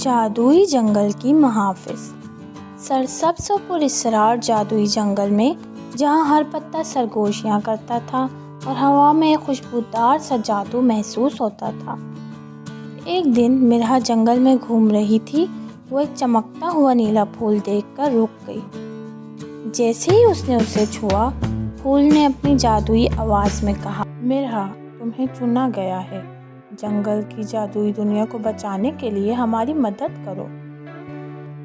جادوئی جنگل کی محافظ۔ سرسبز و پراسرار جادوئی جنگل میں جہاں ہر پتا سرگوشیاں کرتا تھا اور ہوا میں خوشبودار سا جادو محسوس ہوتا تھا۔ ایک دن مرہا جنگل میں گھوم رہی تھی۔ وہ ایک چمکتا ہوا نیلا پھول دیکھ کر رک گئی۔ جیسے ہی اس نے اسے چھوا، پھول نے اپنی جادوئی آواز میں کہا، مرہا، تمہیں چنا گیا ہے۔ جنگل کی جادوئی دنیا کو بچانے کے لیے ہماری مدد کرو۔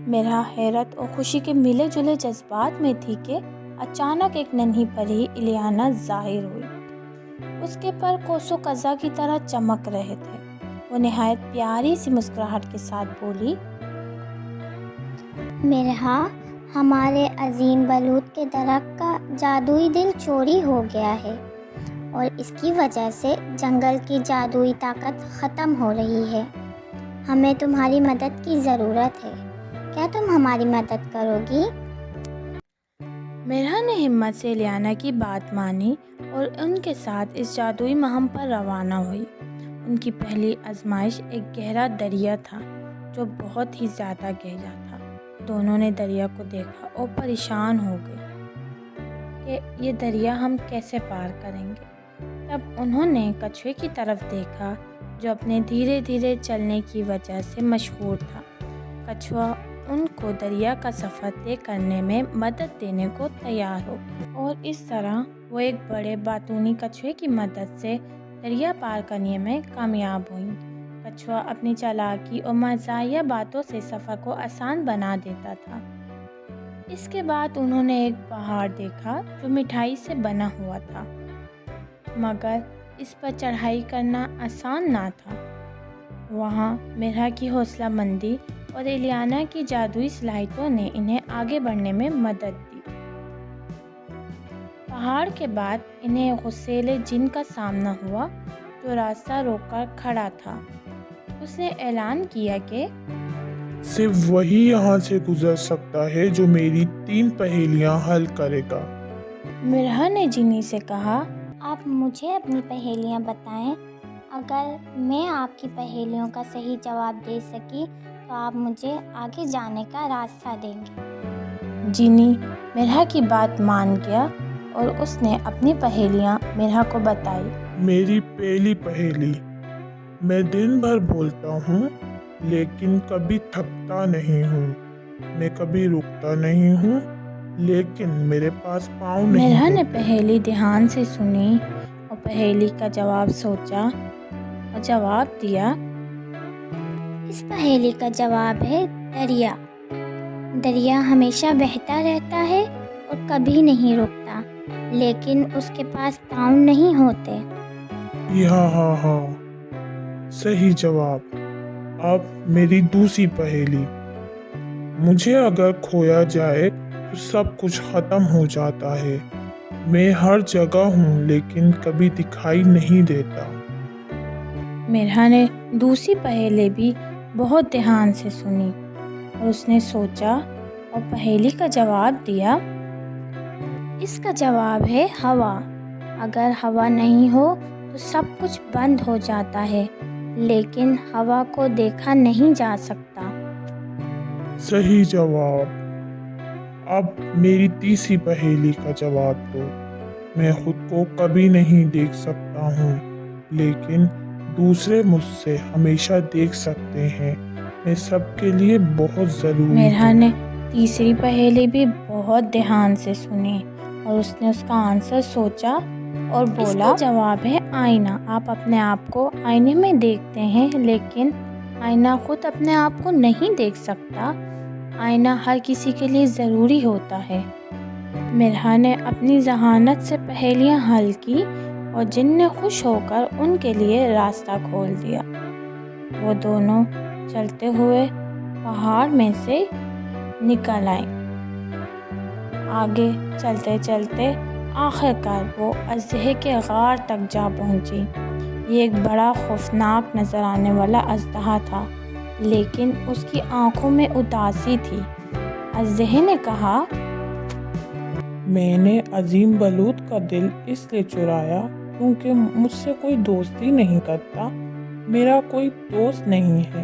مرہا حیرت اور خوشی کے ملے جلے جذبات میں تھی کہ اچانک ایک ننھی پری الیانا ظاہر ہوئی۔ اس کے پر کوسوں قزح کی طرح چمک رہے تھے۔ وہ نہایت پیاری سی مسکراہٹ کے ساتھ بولی، مرہا، ہمارے عظیم بلوط کے درخت کا جادوئی دل چوری ہو گیا ہے اور اس کی وجہ سے جنگل کی جادوئی طاقت ختم ہو رہی ہے۔ ہمیں تمہاری مدد کی ضرورت ہے۔ کیا تم ہماری مدد کرو گی؟ مرہا نے ہمت سے الیانا کی بات مانی اور ان کے ساتھ اس جادوئی مہم پر روانہ ہوئی۔ ان کی پہلی آزمائش ایک گہرا دریا تھا جو بہت ہی زیادہ گہرا تھا۔ دونوں نے دریا کو دیکھا اور پریشان ہو گئے کہ یہ دریا ہم کیسے پار کریں گے۔ تب انہوں نے کچھوے کی طرف دیکھا جو اپنے دھیرے دھیرے چلنے کی وجہ سے مشہور تھا۔ کچھوا ان کو دریا کا سفر طے کرنے میں مدد دینے کو تیار ہو گیا اور اس طرح وہ ایک بڑے باتونی کچھوے کی مدد سے دریا پار کرنے میں کامیاب ہوئیں۔ کچھوا اپنی چالاکی اور مزاحیہ باتوں سے سفر کو آسان بنا دیتا تھا۔ اس کے بعد انہوں نے ایک پہاڑ دیکھا جو مٹھائی سے بنا ہوا تھا، مگر اس پر چڑھائی کرنا آسان نہ تھا۔ وہاں مرہا کی حوصلہ مندی اور الیانا کی جادوئی صلاحیتوں نے انہیں آگے بڑھنے میں مدد دی۔ پہاڑ کے بعد انہیں ایک غصیلے جن کا سامنا ہوا جو راستہ روک کر کھڑا تھا۔ اس نے اعلان کیا کہ صرف وہی یہاں سے گزر سکتا ہے جو میری 3 پہیلیاں حل کرے گا۔ مرہا نے جنی سے کہا، آپ مجھے اپنی پہیلیاں بتائیں۔ اگر میں آپ کی پہیلیوں کا صحیح جواب دے سکی تو آپ مجھے آگے جانے کا راستہ دیں گے۔ جنی مرہا کی بات مان گیا اور اس نے اپنی پہیلیاں مرہا کو بتائی۔ میری پہلی پہیلی، میں دن بھر بولتا ہوں لیکن کبھی تھکتا نہیں ہوں۔ میں کبھی رکتا نہیں ہوں لیکن میرے پاس پاؤں نہیں مرہا نے ہوتے۔ پہیلی دھیان سے سنی اور پہیلی کا جواب سوچا اور جواب دیا، اس پہیلی کا جواب ہے دریا۔ دریا ہمیشہ بہتا رہتا ہے اور کبھی نہیں رکتا، لیکن اس کے پاس پاؤں نہیں ہوتے۔ ہاں، صحیح جواب۔ اب میری دوسری پہیلی، مجھے اگر کھویا جائے تو سب کچھ ختم ہو جاتا ہے۔ میں ہر جگہ ہوں لیکن کبھی دکھائی نہیں دیتا۔ مرہا نے دوسری پہیلی بھی بہت دھیان سے سنی اور اس نے سوچا اور پہیلی کا جواب دیا، اس کا جواب ہے ہوا۔ اگر ہوا نہیں ہو تو سب کچھ بند ہو جاتا ہے، لیکن ہوا کو دیکھا نہیں جا سکتا۔ صحیح جواب۔ اب میری تیسری پہیلی کا جواب دو۔ میں خود کو کبھی نہیں دیکھ سکتا ہوں لیکن دوسرے مجھ سے ہمیشہ دیکھ سکتے ہیں۔ میں سب کے لیے بہت ضروری مرہا ہوں۔ نے تیسری پہیلی بھی بہت دھیان سے سنی اور اس نے اس کا آنسر سوچا اور بولا، اس کا جواب ہے آئینہ۔ آپ اپنے آپ کو آئینے میں دیکھتے ہیں لیکن آئینہ خود اپنے آپ کو نہیں دیکھ سکتا۔ آئینہ ہر کسی کے لیے ضروری ہوتا ہے۔ مرہا نے اپنی ذہانت سے پہیلیاں حل کی اور جن نے خوش ہو کر ان کے لیے راستہ کھول دیا۔ وہ دونوں چلتے ہوئے پہاڑ میں سے نکل آئیں۔ آگے چلتے چلتے آخر کار وہ اژدہے کے غار تک جا پہنچی۔ یہ ایک بڑا خوفناک نظر آنے والا اژدہا تھا، لیکن اس کی آنکھوں میں اداسی تھی۔ اژدہے نے کہا، میں نے عظیم بلوط کا دل اس لیے چرایا کیونکہ مجھ سے کوئی دوستی نہیں کرتا۔ میرا کوئی دوست نہیں ہے،